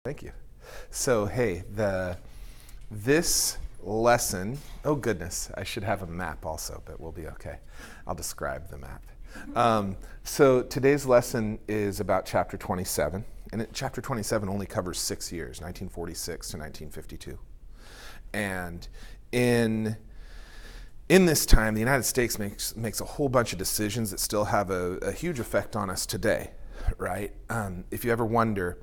Thank you. So, hey, this lesson, oh goodness, I should have a map also, but we'll be okay. I'll describe the map. So today's lesson is about chapter 27, and chapter 27 only covers 6 years, 1946 to 1952. And in this time, the United States makes a whole bunch of decisions that still have a huge effect on us today, right? If you ever wonder,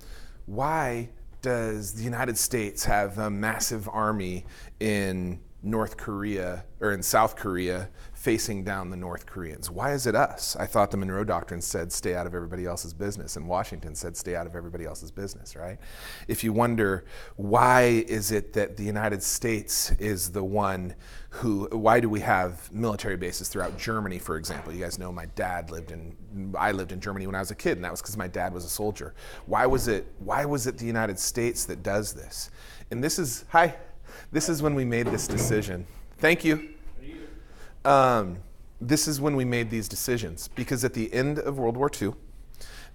why does the United States have a massive army in North Korea or in South Korea facing down the North Koreans? Why is it us? I thought the Monroe Doctrine said stay out of everybody else's business, and Washington said stay out of everybody else's business, right? If you wonder why is it that the United States is the one why do we have military bases throughout Germany, for example? You guys know I lived in Germany when I was a kid, and that was because my dad was a soldier. Why was it the United States that does this? And this is when we made this decision. Thank you. This is when we made these decisions, because at the end of World War II,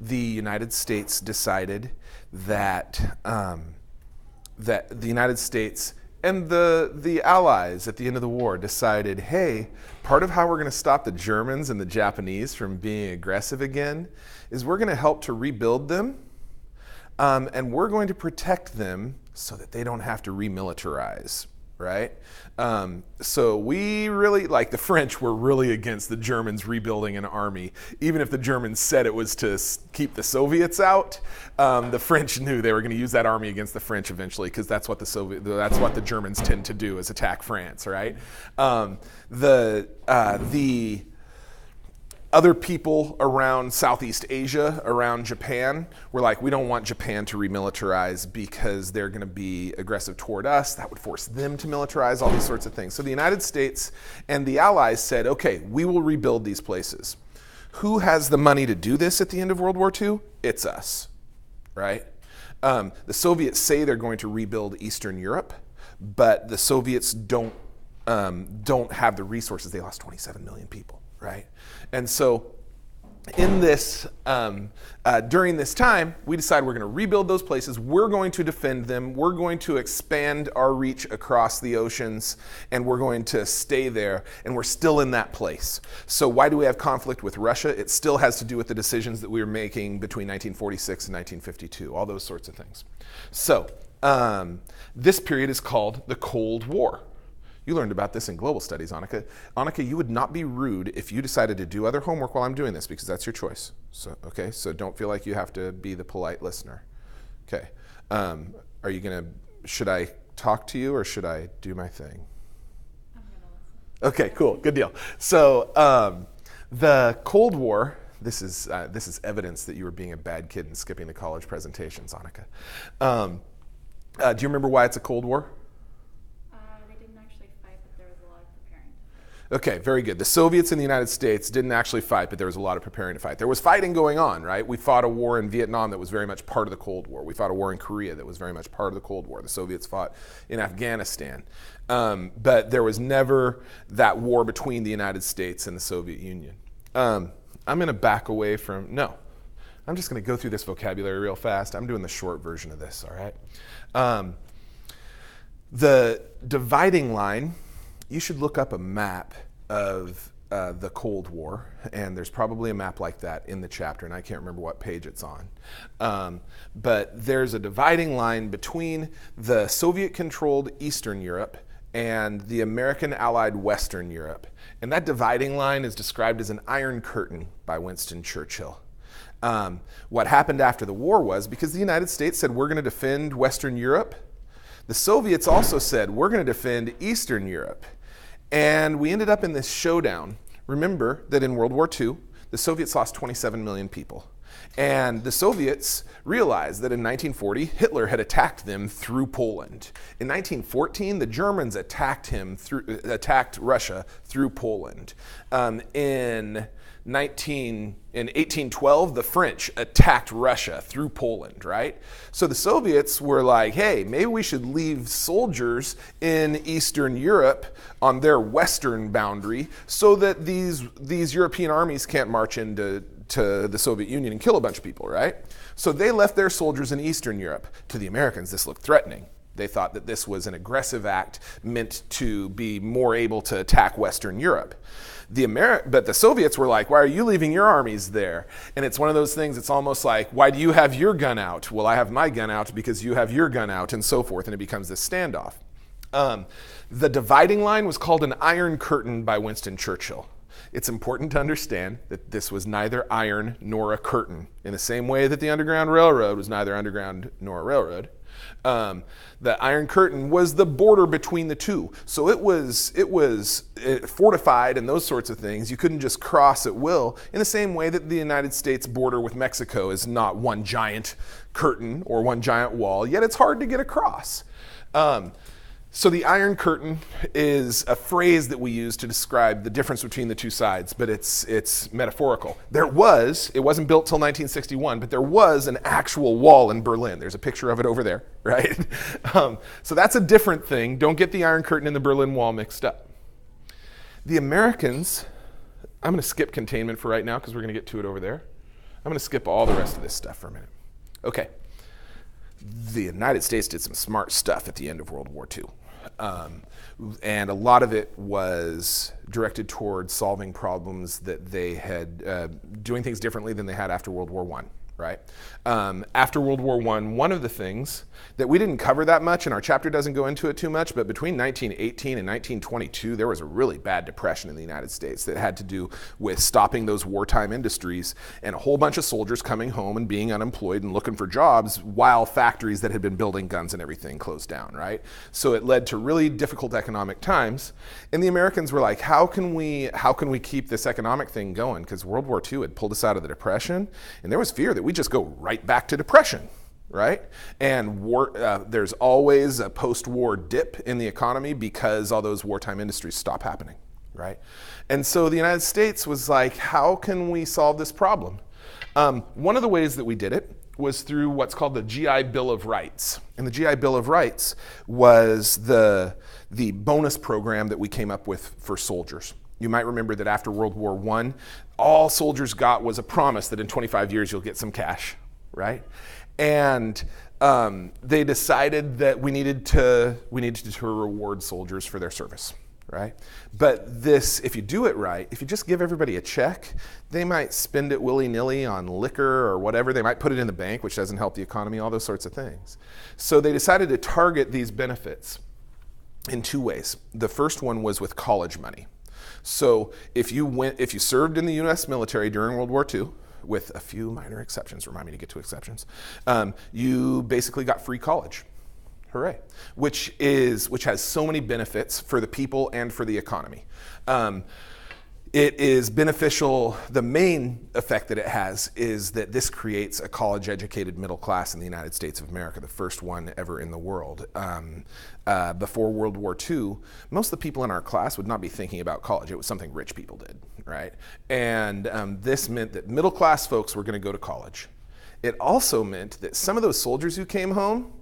the United States decided that the United States and the Allies at the end of the war decided, hey, part of how we're going to stop the Germans and the Japanese from being aggressive again is we're going to help to rebuild them, and we're going to protect them so that they don't have to remilitarize, right? So we really, like the French, were really against the Germans rebuilding an army. Even if the Germans said it was to keep the Soviets out, the French knew they were going to use that army against the French eventually, because that's what the Germans tend to do, is attack France, right? The other people around Southeast Asia, around Japan, were like, we don't want Japan to remilitarize because they're going to be aggressive toward us. That would force them to militarize, all these sorts of things. So the United States and the Allies said, okay, we will rebuild these places. Who has the money to do this at the end of World War II? It's us, right? The Soviets say they're going to rebuild Eastern Europe, but the Soviets don't have the resources. They lost 27 million people. Right? And so in this, during this time, we decide we're going to rebuild those places. We're going to defend them. We're going to expand our reach across the oceans, and we're going to stay there, and we're still in that place. So why do we have conflict with Russia? It still has to do with the decisions that we were making between 1946 and 1952, all those sorts of things. So this period is called the Cold War. You learned about this in global studies, Annika. Annika, you would not be rude if you decided to do other homework while I'm doing this, because that's your choice. So, okay, so don't feel like you have to be the polite listener. Okay, should I talk to you or should I do my thing? I'm gonna listen. Okay, cool, good deal. So the Cold War, this is evidence that you were being a bad kid and skipping the college presentations, Annika. Do you remember why it's a Cold War? Okay, very good. The Soviets and the United States didn't actually fight, but there was a lot of preparing to fight. There was fighting going on, right? We fought a war in Vietnam that was very much part of the Cold War. We fought a war in Korea that was very much part of the Cold War. The Soviets fought in Afghanistan. But there was never that war between the United States and the Soviet Union. I'm going to back away from, I'm just going to go through this vocabulary real fast. I'm doing the short version of this, all right? The dividing line, you should look up a map of the Cold War, and there's probably a map like that in the chapter, and I can't remember what page it's on. But there's a dividing line between the Soviet-controlled Eastern Europe and the American-allied Western Europe. And that dividing line is described as an Iron Curtain by Winston Churchill. What happened after the war was, because the United States said, we're going to defend Western Europe, the Soviets also said, we're going to defend Eastern Europe. And we ended up in this showdown. Remember that in World War II, the Soviets lost 27 million people. And the Soviets realized that in 1940, Hitler had attacked them through Poland. In 1914, the Germans attacked Russia through Poland. In 1812, the French attacked Russia through Poland, right? So the Soviets were like, hey, maybe we should leave soldiers in Eastern Europe on their western boundary so that these European armies can't march into to the Soviet Union and kill a bunch of people, right? So they left their soldiers in Eastern Europe. To the Americans, this looked threatening. They thought that this was an aggressive act meant to be more able to attack Western Europe. But the Soviets were like, why are you leaving your armies there? And it's one of those things, it's almost like, why do you have your gun out? Well, I have my gun out because you have your gun out, and so forth, and it becomes this standoff. The dividing line was called an Iron Curtain by Winston Churchill. It's important to understand that this was neither iron nor a curtain. In the same way that the Underground Railroad was neither underground nor a railroad, the Iron Curtain was the border between the two. So it was fortified and those sorts of things. You couldn't just cross at will, in the same way that the United States border with Mexico is not one giant curtain or one giant wall, yet it's hard to get across. So the Iron Curtain is a phrase that we use to describe the difference between the two sides, but it's metaphorical. It wasn't built till 1961, but there was an actual wall in Berlin. There's a picture of it over there, right? So that's a different thing. Don't get the Iron Curtain and the Berlin Wall mixed up. The Americans, I'm going to skip containment for right now because we're going to get to it over there. I'm going to skip all the rest of this stuff for a minute. Okay. The United States did some smart stuff at the end of World War II. And a lot of it was directed towards solving problems that they had, doing things differently than they had after World War I, right? After World War I, one of the things that we didn't cover that much, and our chapter doesn't go into it too much, but between 1918 and 1922, there was a really bad depression in the United States that had to do with stopping those wartime industries and a whole bunch of soldiers coming home and being unemployed and looking for jobs while factories that had been building guns and everything closed down, right? So it led to really difficult economic times. And the Americans were like, how can we keep this economic thing going? Because World War II had pulled us out of the Depression, and there was fear that we just go right back to Depression, right? And there's always a post-war dip in the economy because all those wartime industries stop happening, right? And so the United States was like, how can we solve this problem? One of the ways that we did it was through what's called the GI Bill of Rights. And the GI Bill of Rights was the bonus program that we came up with for soldiers. You might remember that after World War I, all soldiers got was a promise that in 25 years you'll get some cash, right? And they decided that we needed to reward soldiers for their service, right? But this, if you do it right, if you just give everybody a check, they might spend it willy-nilly on liquor or whatever. They might put it in the bank, which doesn't help the economy, all those sorts of things. So they decided to target these benefits in two ways. The first one was with college money. So if you served in the U.S. military during World War II, with a few minor exceptions, remind me to get to exceptions, you basically got free college. Hooray. Which has so many benefits for the people and for the economy. It is beneficial. The main effect that it has is that this creates a college-educated middle class in the United States of America, the first one ever in the world. Before World War II, most of the people in our class would not be thinking about college. It was something rich people did, right? And this meant that middle-class folks were going to go to college. It also meant that some of those soldiers who came home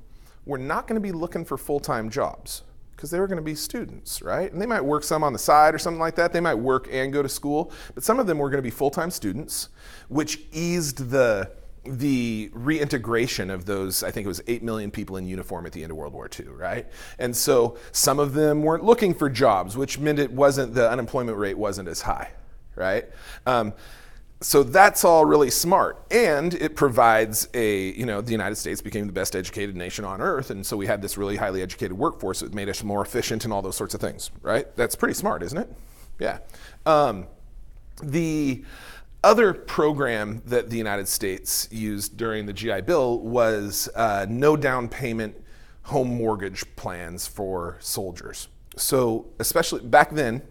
were not going to be looking for full-time jobs, because they were going to be students, right? And they might work some on the side or something like that. They might work and go to school, but some of them were going to be full-time students, which eased the reintegration of those, I think it was 8 million people in uniform at the end of World War II, right? And so some of them weren't looking for jobs, which meant the unemployment rate wasn't as high, right? So that's all really smart, and it provides the United States became the best educated nation on earth, and so we had this really highly educated workforce that made us more efficient and all those sorts of things, right? That's pretty smart, isn't it? Yeah. The other program that the United States used during the GI Bill was no down payment home mortgage plans for soldiers. So especially back then,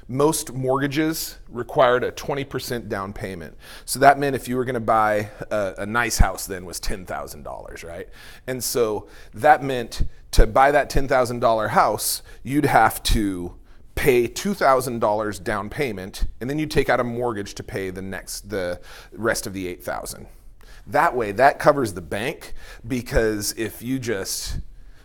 most mortgages required a 20% down payment. So that meant if you were going to buy a nice house then was $10,000, right? And so that meant to buy that $10,000 house, you'd have to pay $2,000 down payment, and then you'd take out a mortgage to pay the rest of the $8,000. That way, that covers the bank, because if you just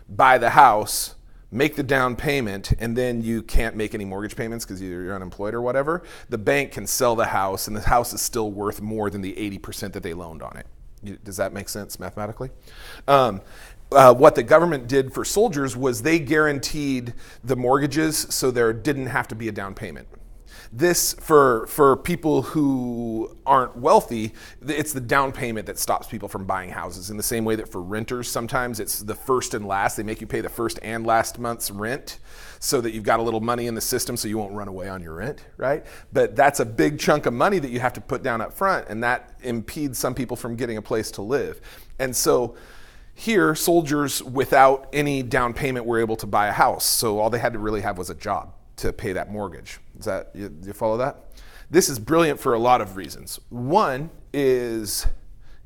buy the house, make the down payment, and then you can't make any mortgage payments because you're unemployed or whatever, the bank can sell the house, and the house is still worth more than the 80% that they loaned on it. Does that make sense mathematically? What the government did for soldiers was they guaranteed the mortgages so there didn't have to be a down payment. This, for people who aren't wealthy, it's the down payment that stops people from buying houses. In the same way that for renters, sometimes it's the first and last. They make you pay the first and last month's rent so that you've got a little money in the system so you won't run away on your rent, right? But that's a big chunk of money that you have to put down up front, and that impedes some people from getting a place to live. And so here, soldiers without any down payment were able to buy a house. So all they had to really have was a job to pay that mortgage. Is that, you follow that? This is brilliant for a lot of reasons. One is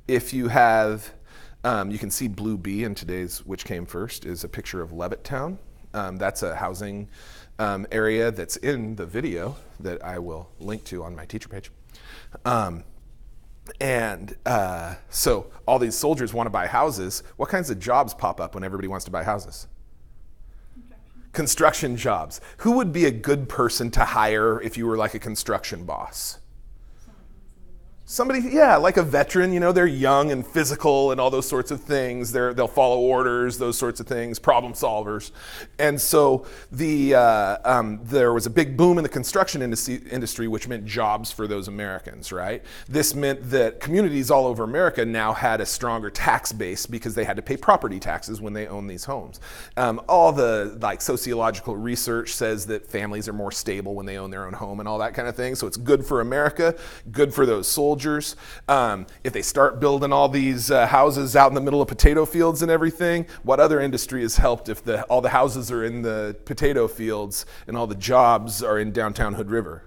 if you have, you can see Blue Bee in today's Which Came First is a picture of Levittown. That's a housing area that's in the video that I will link to on my teacher page. So all these soldiers want to buy houses. What kinds of jobs pop up when everybody wants to buy houses? Construction jobs. Who would be a good person to hire if you were like a construction boss? Somebody, yeah, like a veteran, they're young and physical and all those sorts of things. They'll follow orders, those sorts of things, problem solvers. And so there was a big boom in the construction industry, which meant jobs for those Americans, right? This meant that communities all over America now had a stronger tax base because they had to pay property taxes when they owned these homes. All the sociological research says that families are more stable when they own their own home and all that kind of thing. So it's good for America, good for those soldiers. If they start building all these houses out in the middle of potato fields and everything, what other industry is helped if all the houses are in the potato fields and all the jobs are in downtown Hood River?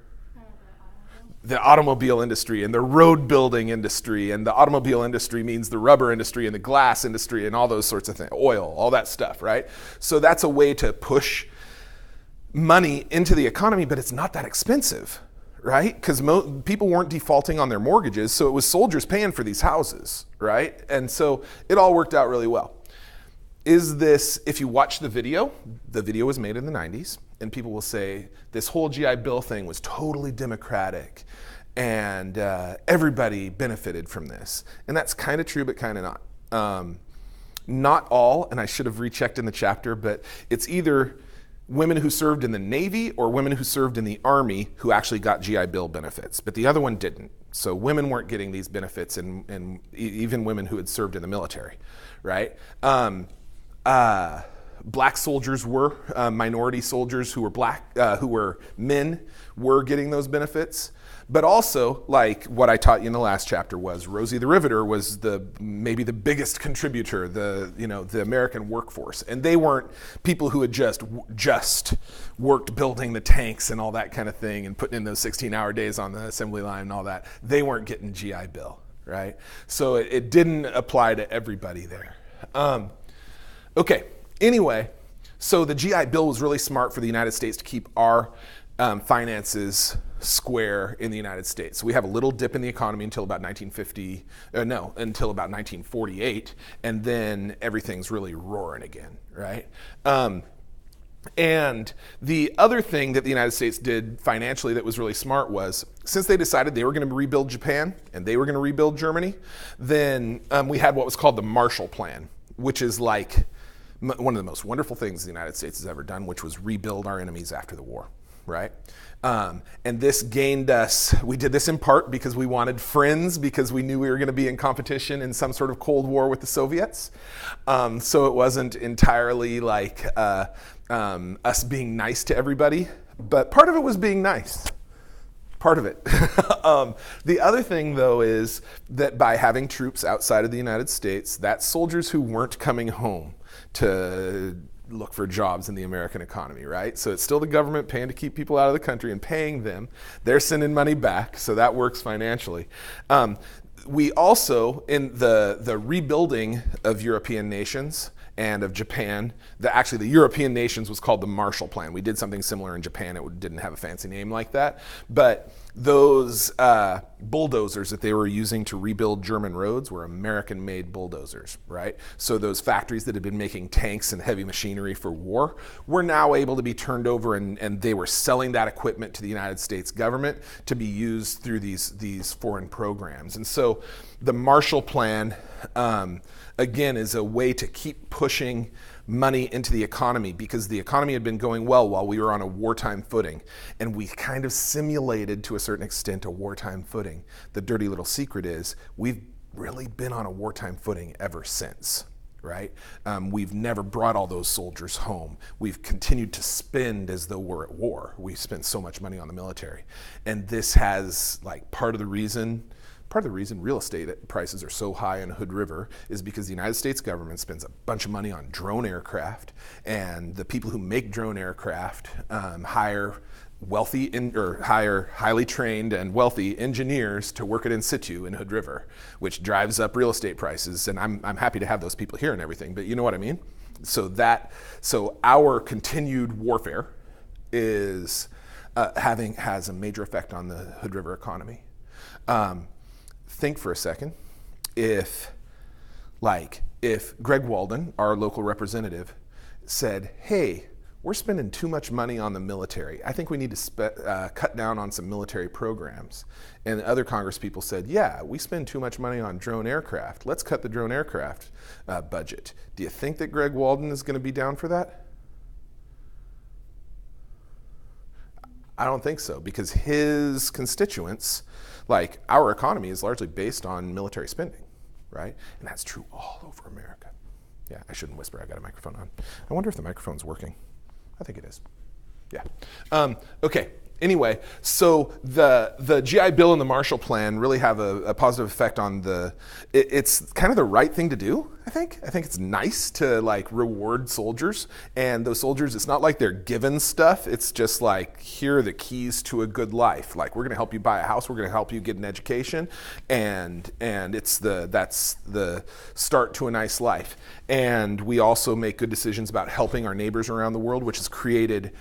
The automobile industry and the road building industry, and the automobile industry means the rubber industry and the glass industry and all those sorts of things, oil, all that stuff, right? So that's a way to push money into the economy, but it's not that expensive. Right? Because people weren't defaulting on their mortgages, so it was soldiers paying for these houses, right? And so it all worked out really well. If you watch the video was made in the 90s, and people will say, this whole GI Bill thing was totally democratic, and everybody benefited from this. And that's kind of true, but kind of not. Not all, and I should have rechecked in the chapter, but it's either women who served in the Navy or women who served in the Army who actually got GI Bill benefits, but the other one didn't. So women weren't getting these benefits, and even women who had served in the military, right? Black soldiers were, minority soldiers who were men were getting those benefits. But also, like what I taught you in the last chapter was, Rosie the Riveter was maybe the biggest contributor, the American workforce. And they weren't people who had just worked building the tanks and all that kind of thing and putting in those 16-hour days on the assembly line and all that. They weren't getting GI Bill, right? So it didn't apply to everybody there. Okay, anyway, so the GI Bill was really smart for the United States to keep our finances square in the United States. So we have a little dip in the economy until about 1948, and then everything's really roaring again, right? And the other thing that the United States did financially that was really smart was, since they decided they were going to rebuild Japan and they were going to rebuild Germany, then we had what was called the Marshall Plan, which is like one of the most wonderful things the United States has ever done, which was rebuild our enemies after the war. Right? And this gained us, we did this in part because we wanted friends, because we knew we were going to be in competition in some sort of Cold War with the Soviets. So it wasn't entirely like us being nice to everybody, but part of it was being nice. Part of it. The other thing, though, is that by having troops outside of the United States, that's soldiers who weren't coming home to look for jobs in the American economy, right? So it's still the government paying to keep people out of the country and paying them. They're sending money back, so that works financially. We also, in the rebuilding of European nations and of Japan, actually the European nations was called the Marshall Plan. We did something similar in Japan. It didn't have a fancy name like that. But Those bulldozers that they were using to rebuild German roads were American-made bulldozers, right? So those factories that had been making tanks and heavy machinery for war were now able to be turned over, and they were selling that equipment to the United States government to be used through these foreign programs. And so the Marshall Plan, again, is a way to keep pushing money into the economy, because the economy had been going well while we were on a wartime footing, and we kind of simulated to a certain extent a wartime footing. The dirty little secret is we've really been on a wartime footing ever since, right? We've never brought all those soldiers home. We've continued to spend as though we're at war. We spent so much money on the military, and this has, like, part of the reason real estate prices are so high in Hood River is because the United States government spends a bunch of money on drone aircraft, and the people who make drone aircraft hire highly trained and wealthy engineers to work it in situ in Hood River, which drives up real estate prices. And I'm happy to have those people here and everything, but you know what I mean? So our continued warfare has a major effect on the Hood River economy. Think for a second, if Greg Walden, our local representative, said, hey, we're spending too much money on the military. I think we need to cut down on some military programs. And other Congress people said, yeah, we spend too much money on drone aircraft. Let's cut the drone aircraft budget. Do you think that Greg Walden is going to be down for that? I don't think so, because his constituents, like, our economy is largely based on military spending, right? And that's true all over America. Yeah, I shouldn't whisper, I got a microphone on. I wonder if the microphone's working. I think it is. Yeah. Okay. Anyway, so the GI Bill and the Marshall Plan really have a positive effect on it's kind of the right thing to do, I think. I think it's nice to, like, reward soldiers, and those soldiers, it's not like they're given stuff. It's just like, here are the keys to a good life. Like, we're going to help you buy a house. We're going to help you get an education, and that's the start to a nice life. And we also make good decisions about helping our neighbors around the world, which has created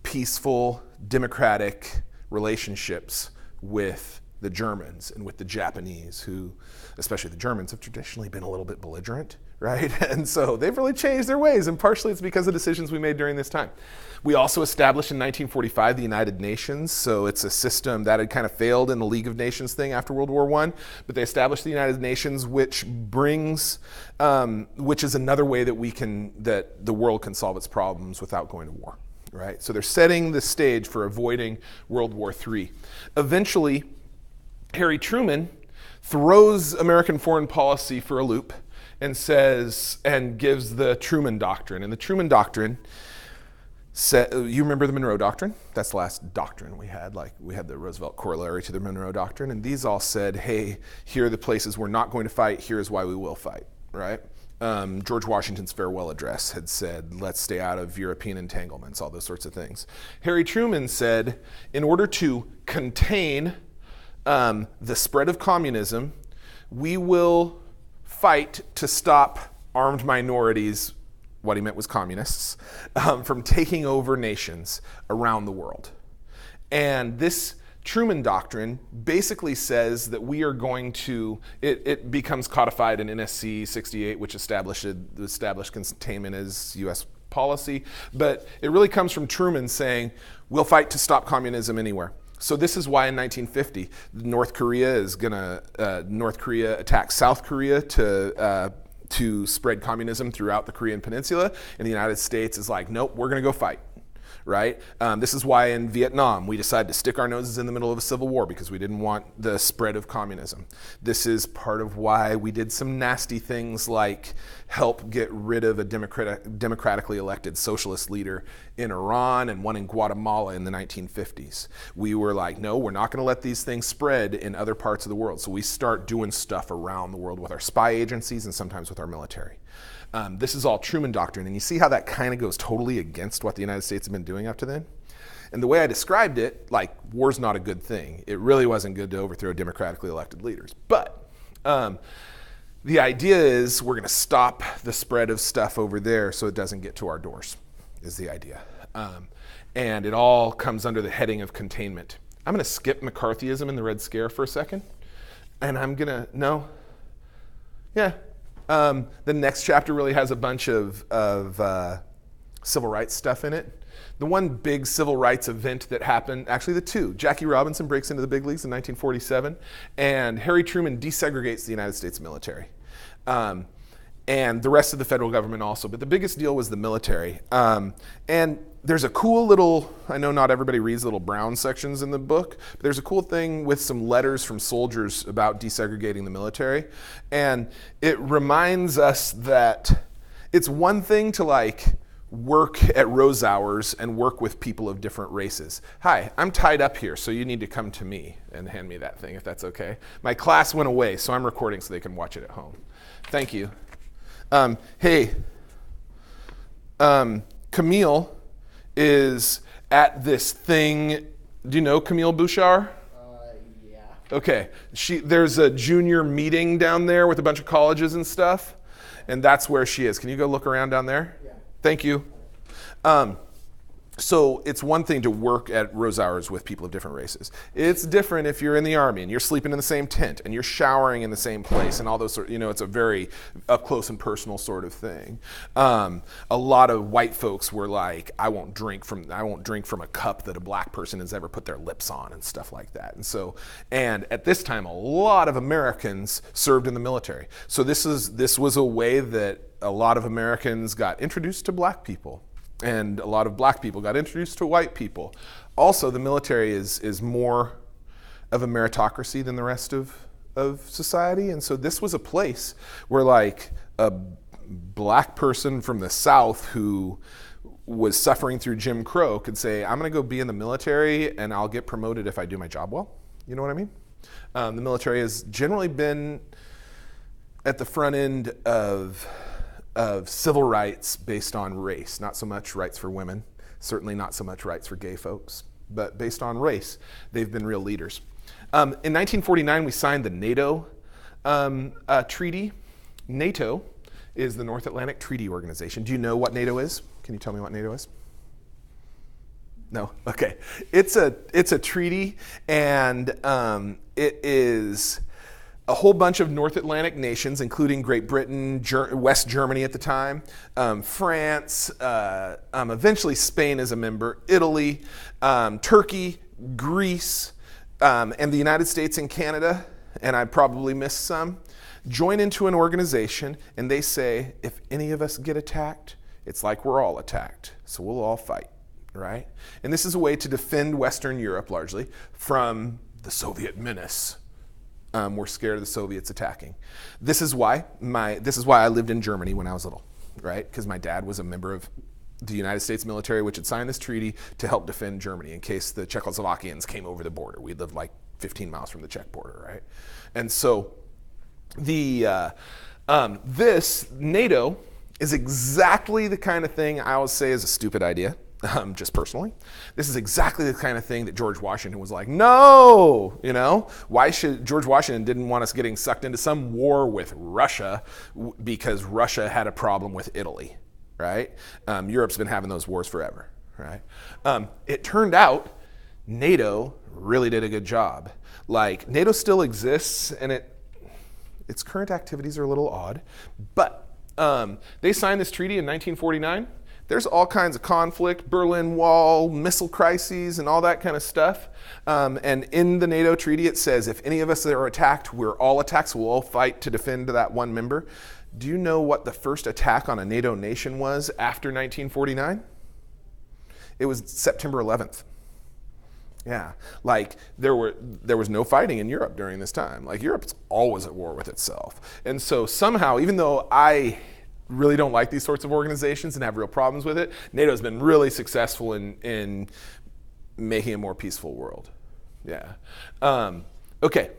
peaceful, democratic relationships with the Germans and with the Japanese, who, especially the Germans, have traditionally been a little bit belligerent, right? And so they've really changed their ways, and partially it's because of decisions we made during this time. We also established in 1945 the United Nations, so it's a system that had kind of failed in the League of Nations thing after World War I, but they established the United Nations, which is another way that the world can solve its problems without going to war. Right? So they're setting the stage for avoiding World War III. Eventually, Harry Truman throws American foreign policy for a loop and gives the Truman Doctrine. And the Truman Doctrine you remember the Monroe Doctrine? That's the last doctrine we had. Like, we had the Roosevelt corollary to the Monroe Doctrine, and these all said, hey, here are the places we're not going to fight, here's why we will fight, right? George Washington's farewell address had said, let's stay out of European entanglements, all those sorts of things. Harry Truman said, in order to contain the spread of communism, we will fight to stop armed minorities, what he meant was communists, from taking over nations around the world. And this Truman Doctrine basically says that we are going to, it becomes codified in NSC 68, which established containment as U.S. policy, but it really comes from Truman saying, we'll fight to stop communism anywhere. So this is why in 1950, North Korea attacked South Korea to spread communism throughout the Korean Peninsula, and the United States is like, nope, we're going to go fight. Right? This is why in Vietnam we decided to stick our noses in the middle of a civil war, because we didn't want the spread of communism. This is part of why we did some nasty things like help get rid of a democratically elected socialist leader in Iran and one in Guatemala in the 1950s. We were like, no, we're not going to let these things spread in other parts of the world. So we start doing stuff around the world with our spy agencies and sometimes with our military. This is all Truman Doctrine, and you see how that kind of goes totally against what the United States have been doing up to then? And the way I described it, like, war's not a good thing. It really wasn't good to overthrow democratically elected leaders. But the idea is we're going to stop the spread of stuff over there so it doesn't get to our doors, is the idea. And it all comes under the heading of containment. I'm going to skip McCarthyism and the Red Scare for a second. And I'm going to, no. Yeah. The next chapter really has a bunch of civil rights stuff in it. The one big civil rights event that happened, actually the two, Jackie Robinson breaks into the big leagues in 1947, and Harry Truman desegregates the United States military. And the rest of the federal government also, but the biggest deal was the military. And there's a cool little, I know not everybody reads little brown sections in the book, but there's a cool thing with some letters from soldiers about desegregating the military. And it reminds us that it's one thing to like work at rose hours and work with people of different races. Hi, I'm tied up here, so you need to come to me and hand me that thing if that's okay. My class went away, so I'm recording so they can watch it at home. Thank you. Hey, Camille is at this thing. Do you know Camille Bouchard? Yeah. Okay. There's a junior meeting down there with a bunch of colleges and stuff, and that's where she is. Can you go look around down there? Yeah. Thank you. So it's one thing to work at rose hours with people of different races. It's different if you're in the Army and you're sleeping in the same tent and you're showering in the same place and all those sort. It's a very up close and personal sort of thing. A lot of white folks were like, I won't drink from a cup that a black person has ever put their lips on and stuff like that. And at this time, a lot of Americans served in the military. So this was a way that a lot of Americans got introduced to black people. And a lot of black people got introduced to white people. Also, the military is more of a meritocracy than the rest of society. And so this was a place where like a black person from the South who was suffering through Jim Crow could say, I'm going to go be in the military and I'll get promoted if I do my job well. You know what I mean? The military has generally been at the front end of civil rights based on race, not so much rights for women, certainly not so much rights for gay folks, but based on race, they've been real leaders. In 1949, we signed the Nato treaty. NATO is the North Atlantic Treaty Organization. Do you know what NATO is? Can you tell me what NATO is? No? Okay. It's a treaty, and it is a whole bunch of North Atlantic nations, including Great Britain, West Germany at the time, France, eventually Spain as a member, Italy, Turkey, Greece, and the United States and Canada, and I probably missed some, join into an organization, and they say, if any of us get attacked, it's like we're all attacked, so we'll all fight, right? And this is a way to defend Western Europe, largely, from the Soviet menace. We're scared of the Soviets attacking. This is why I lived in Germany when I was little, right? Because my dad was a member of the United States military, which had signed this treaty to help defend Germany in case the Czechoslovakians came over the border. We lived like 15 miles from the Czech border, right? And so this NATO is exactly the kind of thing I always say is a stupid idea. Just personally, this is exactly the kind of thing that George Washington was like, no, why should George Washington didn't want us getting sucked into some war with Russia because Russia had a problem with Italy, right? Europe's been having those wars forever, right? It turned out NATO really did a good job. Like NATO still exists and its current activities are a little odd, but they signed this treaty in 1949. There's all kinds of conflict, Berlin Wall, missile crises, and all that kind of stuff. And in the NATO treaty, it says if any of us are attacked, we're all attacked, so we'll all fight to defend that one member. Do you know what the first attack on a NATO nation was after 1949? It was September 11th. Yeah, like there was no fighting in Europe during this time. Like Europe's always at war with itself. And so somehow, even though I really don't like these sorts of organizations and have real problems with it, NATO's been really successful in making a more peaceful world. Yeah. Okay.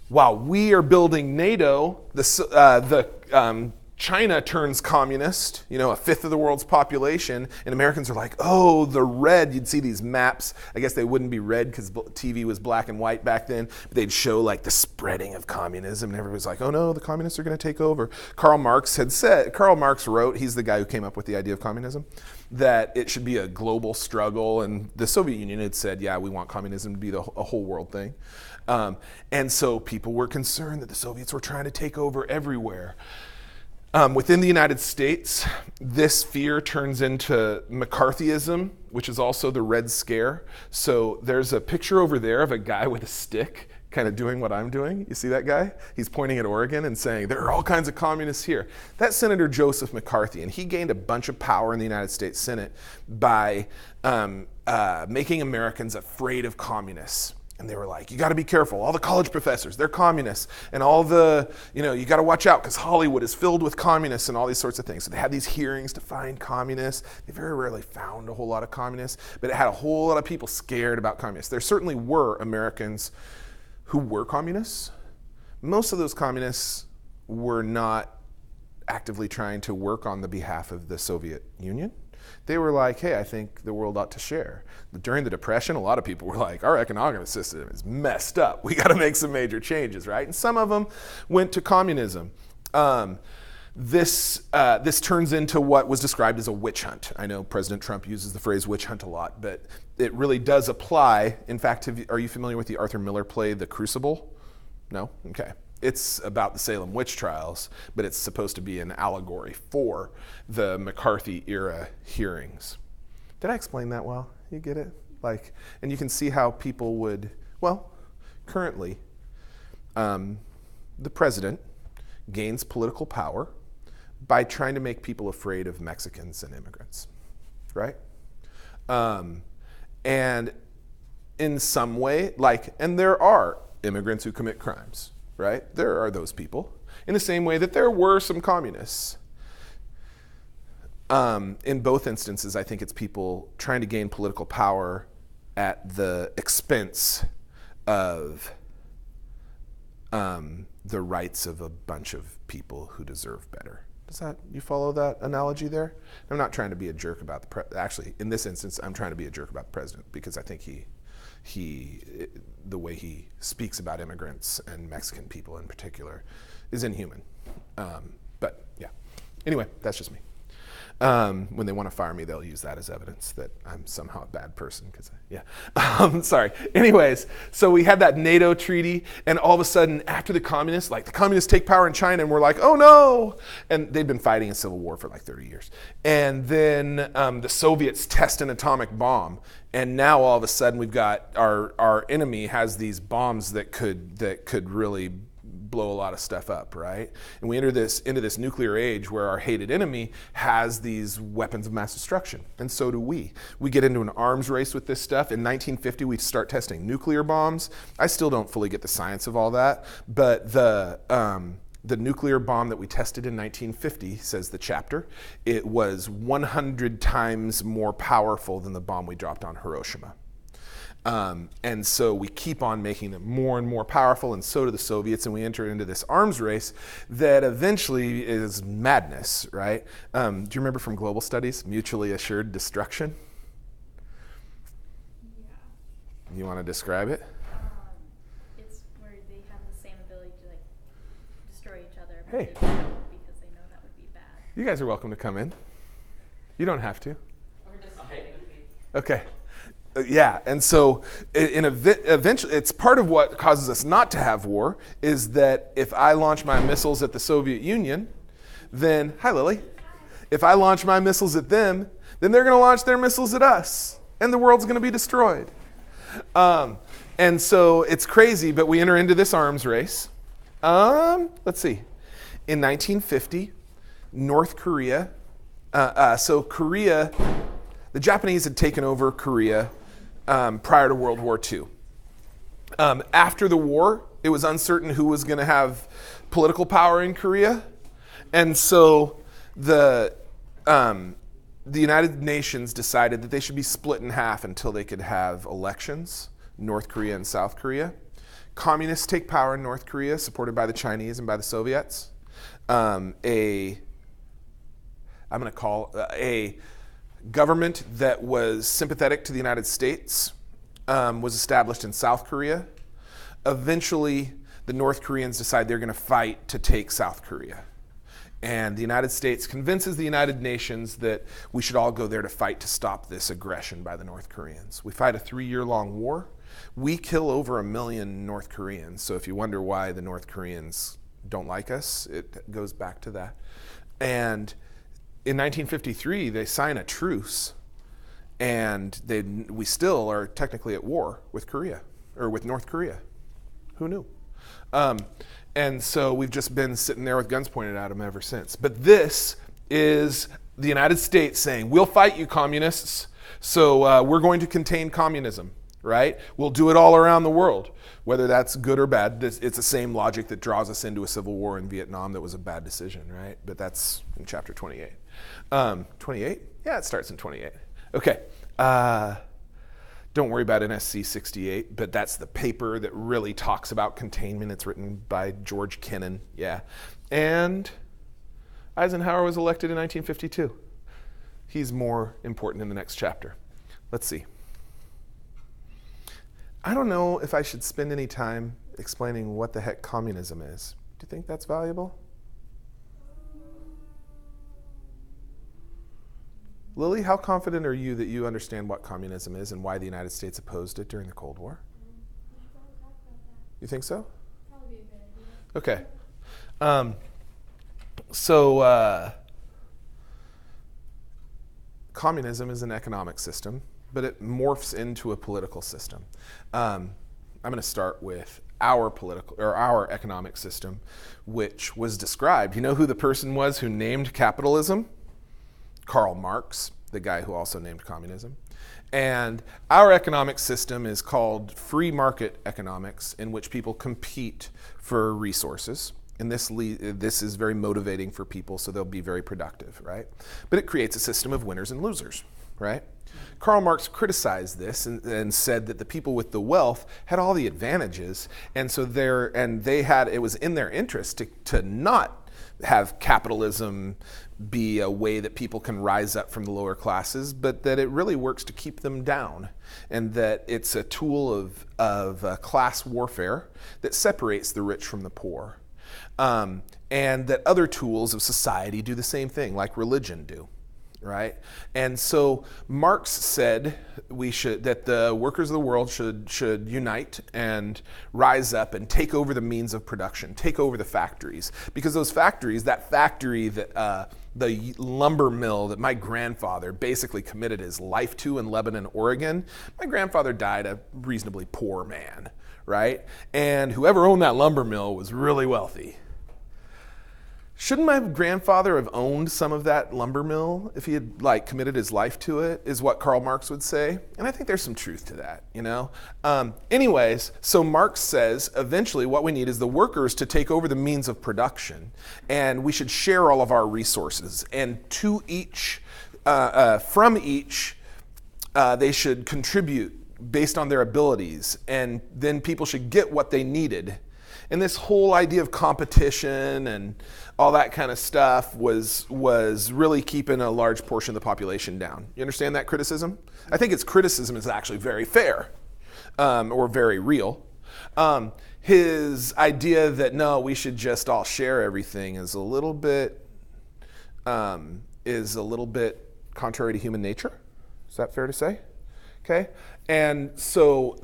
While we are building NATO, the China turns communist, a fifth of the world's population, and Americans are like, oh, the red. You'd see these maps. I guess they wouldn't be red because TV was black and white back then, but they'd show like the spreading of communism, and everybody's like, oh no, the communists are going to take over. Karl Marx wrote, he's the guy who came up with the idea of communism, that it should be a global struggle, and the Soviet Union had said, yeah, we want communism to be a whole world thing. And so people were concerned that the Soviets were trying to take over everywhere. Within the United States, this fear turns into McCarthyism, which is also the Red Scare. So there's a picture over there of a guy with a stick kind of doing what I'm doing. You see that guy? He's pointing at Oregon and saying, there are all kinds of communists here. That's Senator Joseph McCarthy, and he gained a bunch of power in the United States Senate by making Americans afraid of communists. And they were like, you got to be careful. All the college professors, they're communists. And all the, you got to watch out because Hollywood is filled with communists and all these sorts of things. So they had these hearings to find communists. They very rarely found a whole lot of communists, but it had a whole lot of people scared about communists. There certainly were Americans who were communists. Most of those communists were not actively trying to work on the behalf of the Soviet Union. They were like, hey, I think the world ought to share. During the Depression, a lot of people were like, our economic system is messed up. We got to make some major changes, right? And some of them went to communism. This turns into what was described as a witch hunt. I know President Trump uses the phrase witch hunt a lot, but it really does apply. In fact, are you familiar with the Arthur Miller play, The Crucible? No? Okay. It's about the Salem witch trials, but it's supposed to be an allegory for the McCarthy era hearings. Did I explain that well? You get it? And you can see how people would, currently, the president gains political power by trying to make people afraid of Mexicans and immigrants, right? And in some way, and there are immigrants who commit crimes, right? There are those people. In the same way that there were some communists. In both instances, I think it's people trying to gain political power at the expense of the rights of a bunch of people who deserve better. You follow that analogy there? I'm not trying to be a jerk about actually, in this instance, I'm trying to be a jerk about the president because I think the way he speaks about immigrants and Mexican people in particular is inhuman. But yeah, anyway, that's just me. When they want to fire me, they'll use that as evidence that I'm somehow a bad person. Sorry. Anyways, so we had that Nato treaty, and all of a sudden, after the communists take power in China, and we're like, oh no! And they'd been fighting a civil war for 30 years. And then the Soviets test an atomic bomb, and now all of a sudden we've got our enemy has these bombs that could really blow a lot of stuff up, right? And we enter into this nuclear age where our hated enemy has these weapons of mass destruction, and so do we. We get into an arms race with this stuff. In 1950, we start testing nuclear bombs. I still don't fully get the science of all that, but the nuclear bomb that we tested in 1950, says the chapter, it was 100 times more powerful than the bomb we dropped on Hiroshima. And so we keep on making them more and more powerful, and so do the Soviets, and we enter into this arms race that eventually is madness, right? Do you remember from global studies, mutually assured destruction? Yeah. You want to describe it? It's where they have the same ability to destroy each other, hey, because they know that would be bad. You guys are welcome to come in. You don't have to. Okay. Yeah, and so eventually, it's part of what causes us not to have war is that if I launch my missiles at the Soviet Union, then, hi Lily, if I launch my missiles at them, then they're going to launch their missiles at us, and the world's going to be destroyed. And so it's crazy, but we enter into this arms race. Let's see. In 1950, North Korea, the Japanese had taken over Korea prior to World War II. After the war, it was uncertain who was going to have political power in Korea. And so the United Nations decided that they should be split in half until they could have elections, North Korea and South Korea. Communists take power in North Korea, supported by the Chinese and by the Soviets. A I'm going to call a government that was sympathetic to the United States, was established in South Korea. Eventually, the North Koreans decide they're going to fight to take South Korea. And the United States convinces the United Nations that we should all go there to fight to stop this aggression by the North Koreans. We fight a 3-year-long war. We kill over 1 million North Koreans. So if you wonder why the North Koreans don't like us, it goes back to that. And in 1953, they sign a truce, and we still are technically at war with Korea, or with North Korea. Who knew? And so we've just been sitting there with guns pointed at them ever since. But this is the United States saying, we'll fight you, communists. So we're going to contain communism, right? We'll do it all around the world. Whether that's good or bad, it's the same logic that draws us into a civil war in Vietnam that was a bad decision, right? But that's in chapter 28. 28? Yeah, it starts in 28. Okay. Don't worry about NSC 68, but that's the paper that really talks about containment. It's written by George Kennan, yeah. And Eisenhower was elected in 1952. He's more important in the next chapter. Let's see. I don't know if I should spend any time explaining what the heck communism is. Do you think that's valuable? Lily, how confident are you that you understand what communism is and why the United States opposed it during the Cold War? You think so? Probably a good idea. Okay. So communism is an economic system, but it morphs into a political system. I'm going to start with our economic system, which was described. You know who the person was who named capitalism? Karl Marx, the guy who also named communism. And our economic system is called free market economics, in which people compete for resources. And this is very motivating for people, so they'll be very productive, right? But it creates a system of winners and losers, right? Karl Marx criticized this and said that the people with the wealth had all the advantages, and so it was in their interest to not have capitalism be a way that people can rise up from the lower classes, but that it really works to keep them down, and that it's a tool of class warfare that separates the rich from the poor, and that other tools of society do the same thing, like religion do. Right? And so Marx said that the workers of the world should unite and rise up and take over the means of production, take over the factories. Because those factories, that factory that the lumber mill that my grandfather basically committed his life to in Lebanon, Oregon, my grandfather died a reasonably poor man, right? And whoever owned that lumber mill was really wealthy. Shouldn't my grandfather have owned some of that lumber mill if he had committed his life to it, is what Karl Marx would say. And I think there's some truth to that, you know? Anyways, so Marx says eventually what we need is the workers to take over the means of production, and we should share all of our resources. And to each, from each, they should contribute based on their abilities, and then people should get what they needed. And this whole idea of competition and all that kind of stuff was really keeping a large portion of the population down. You understand that criticism? I think its criticism is actually very fair, or very real. His idea that no, we should just all share everything is a little bit contrary to human nature. Is that fair to say? Okay, and so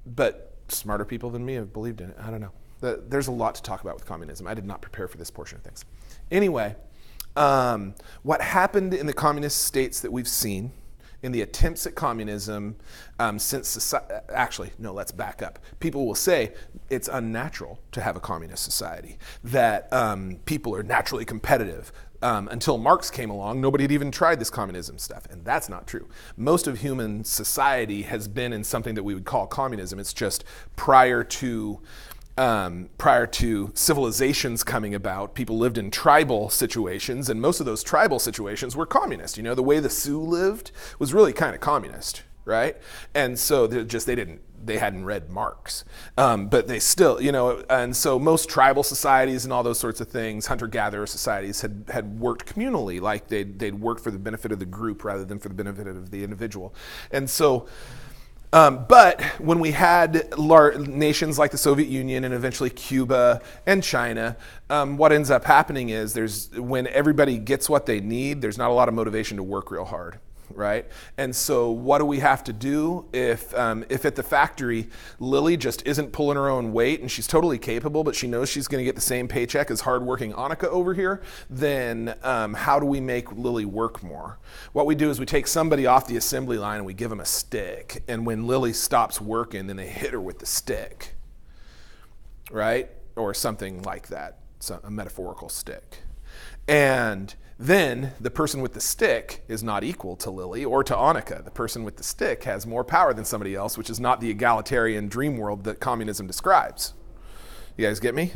but smarter people than me have believed in it. I don't know. There's a lot to talk about with communism. I did not prepare for this portion of things. Anyway, what happened in the communist states that we've seen in the attempts at communism since society, actually, no, let's back up. People will say it's unnatural to have a communist society, that people are naturally competitive. Until Marx came along, nobody had even tried this communism stuff, and that's not true. Most of human society has been in something that we would call communism. It's just prior to civilizations coming about, people lived in tribal situations, and most of those tribal situations were communist. You know, the way the Sioux lived was really kind of communist, right? And so they hadn't read Marx, but they still, and so most tribal societies and all those sorts of things, hunter-gatherer societies had worked communally, like they'd worked for the benefit of the group rather than for the benefit of the individual. And so, but when we had nations like the Soviet Union and eventually Cuba and China, what ends up happening is when everybody gets what they need, there's not a lot of motivation to work real hard. Right? And so what do we have to do if at the factory, Lily just isn't pulling her own weight and she's totally capable, but she knows she's going to get the same paycheck as hardworking Annika over here, then how do we make Lily work more? What we do is we take somebody off the assembly line and we give them a stick. And when Lily stops working, then they hit her with the stick, right? Or something like that, a metaphorical stick. And then the person with the stick is not equal to Lily or to Annika. The person with the stick has more power than somebody else, which is not the egalitarian dream world that communism describes. You guys get me?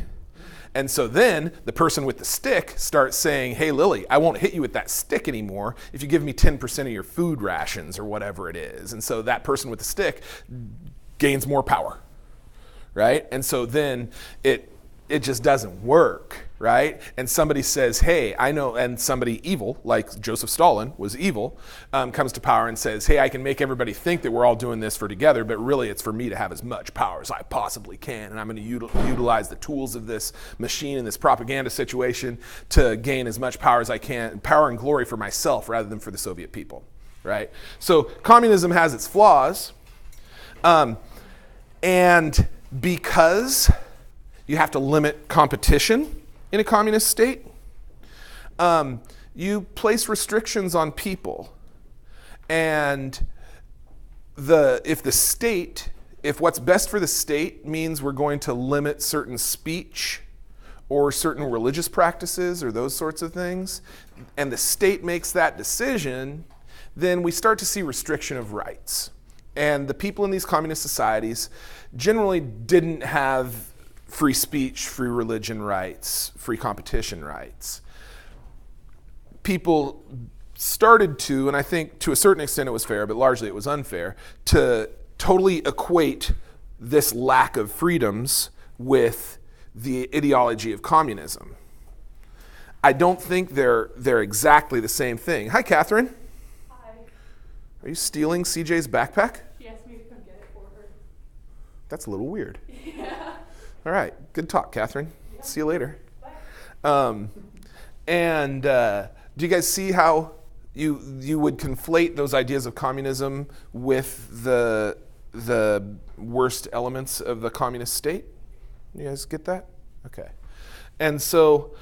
And so then the person with the stick starts saying, hey, Lily, I won't hit you with that stick anymore if you give me 10% of your food rations or whatever it is. And so that person with the stick gains more power, right? And so then it just doesn't work, right? And somebody says, hey, I know, and somebody evil, like Joseph Stalin was evil, comes to power and says, hey, I can make everybody think that we're all doing this for together, but really it's for me to have as much power as I possibly can, and I'm going to utilize the tools of this machine and this propaganda situation to gain as much power as I can, power and glory for myself rather than for the Soviet people, right? So communism has its flaws, and because you have to limit competition in a communist state, you place restrictions on people. And if what's best for the state means we're going to limit certain speech or certain religious practices or those sorts of things, and the state makes that decision, then we start to see restriction of rights. And the people in these communist societies generally didn't have free speech, free religion rights, free competition rights. People started to, and I think to a certain extent it was fair, but largely it was unfair, to totally equate this lack of freedoms with the ideology of communism. I don't think they're exactly the same thing. Hi, Catherine. Hi. Are you stealing CJ's backpack? She asked me to come get it for her. That's a little weird. Yeah. All right, good talk, Catherine. Yeah. See you later. Bye. Do you guys see how you would conflate those ideas of communism with the worst elements of the communist state? You guys get that? Okay. And so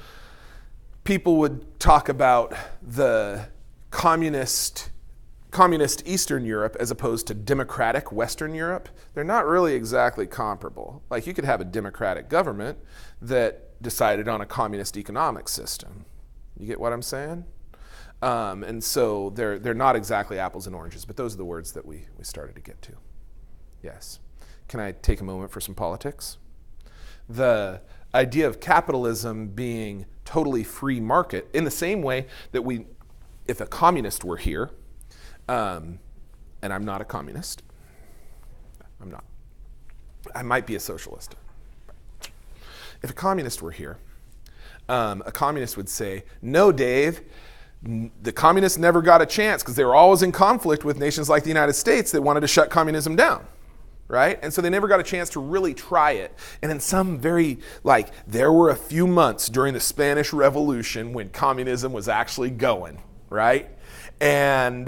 people would talk about the communist Eastern Europe as opposed to democratic Western Europe. They're not really exactly comparable. Like, you could have a democratic government that decided on a communist economic system. You get what I'm saying? And so they're not exactly apples and oranges, but those are the words that we started to get to. Yes. Can I take a moment for some politics? The idea of capitalism being totally free market, in the same way that if a communist were here, and I'm not a communist. I'm not. I might be a socialist. If a communist were here, a communist would say, no, Dave, the communists never got a chance because they were always in conflict with nations like the United States that wanted to shut communism down, right? And so they never got a chance to really try it. And in some there were a few months during the Spanish Revolution when communism was actually going, right? And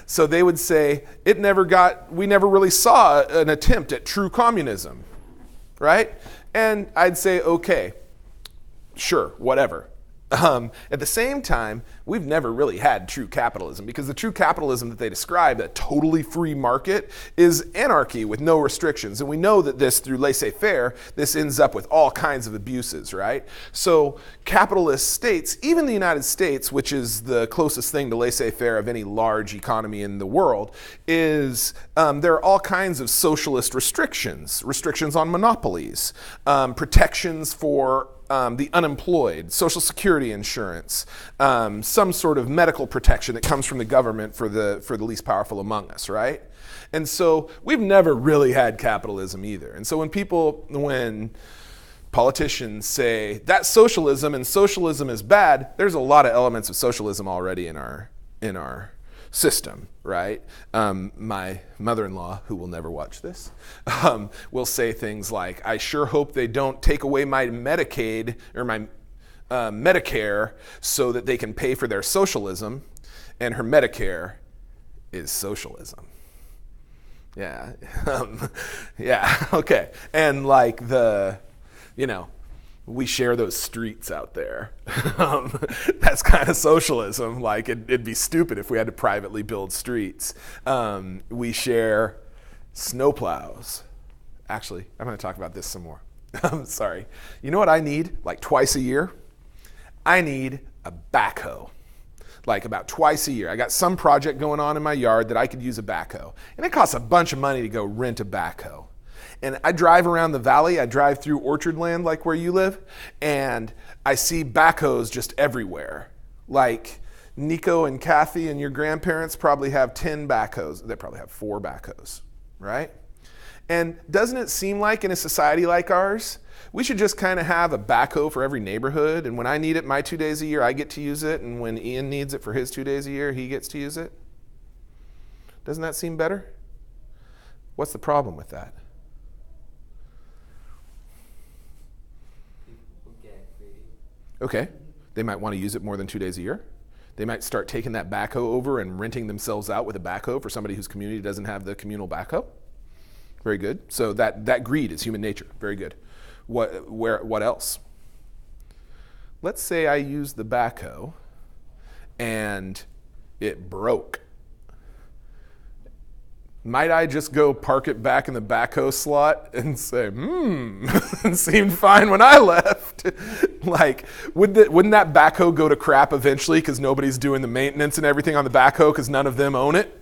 so they would say, we never really saw an attempt at true communism, right? And I'd say, okay, sure, whatever. At the same time, we've never really had true capitalism, because the true capitalism that they describe, a totally free market, is anarchy with no restrictions. And we know that through laissez-faire, this ends up with all kinds of abuses, right? So capitalist states, even the United States, which is the closest thing to laissez-faire of any large economy in the world, there are all kinds of socialist restrictions on monopolies, protections for the unemployed, Social Security insurance, some sort of medical protection that comes from the government for the least powerful among us, right? And so we've never really had capitalism either. And so when politicians say that's socialism and socialism is bad, there's a lot of elements of socialism already in our system, right? My mother-in-law, who will never watch this, will say things like, I sure hope they don't take away my Medicaid or my Medicare so that they can pay for their socialism, and her Medicare is socialism. Yeah, yeah, okay. And like we share those streets out there. That's kind of socialism. Like it'd be stupid if we had to privately build streets. We share snowplows. Actually, I'm going to talk about this some more. I'm sorry. You know what I need like twice a year? I need a backhoe. Like about twice a year. I got some project going on in my yard that I could use a backhoe. And it costs a bunch of money to go rent a backhoe. And I drive around the valley, I drive through orchard land like where you live, and I see backhoes just everywhere. Like Nico and Kathy and your grandparents probably have 10 backhoes. They probably have 4 backhoes, right? And doesn't it seem like in a society like ours, we should just kind of have a backhoe for every neighborhood, and when I need it my 2 days a year, I get to use it, and when Ian needs it for his 2 days a year, he gets to use it? Doesn't that seem better? What's the problem with that? Okay, they might want to use it more than 2 days a year. They might start taking that backhoe over and renting themselves out with a backhoe for somebody whose community doesn't have the communal backhoe. Very good. So that greed is human nature. Very good. What else? Let's say I use the backhoe and it broke. Might I just go park it back in the backhoe slot and say, it seemed fine when I left? Like, wouldn't that backhoe go to crap eventually because nobody's doing the maintenance and everything on the backhoe because none of them own it?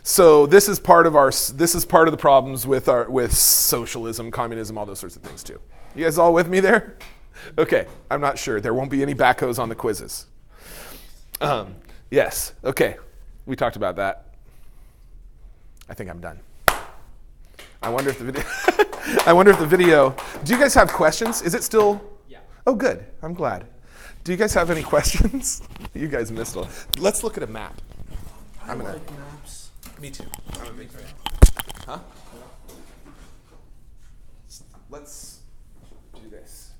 So this is part of the problems with socialism, communism, all those sorts of things too. You guys all with me there? Okay, I'm not sure. There won't be any backhoes on the quizzes. Yes, okay, we talked about that. I think I'm done. I wonder if the video, do you guys have questions? Is it still? Yeah. Oh, good. I'm glad. Do you guys have any questions? You guys missed it. Let's look at a map. I like maps. Me too. I'm a big fan. Huh? Let's do this.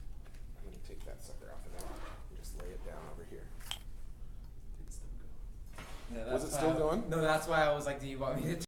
I'm going to take that sucker off of there and just lay it down over here. Yeah, Was it still going? No, that's why I was like, do you want me to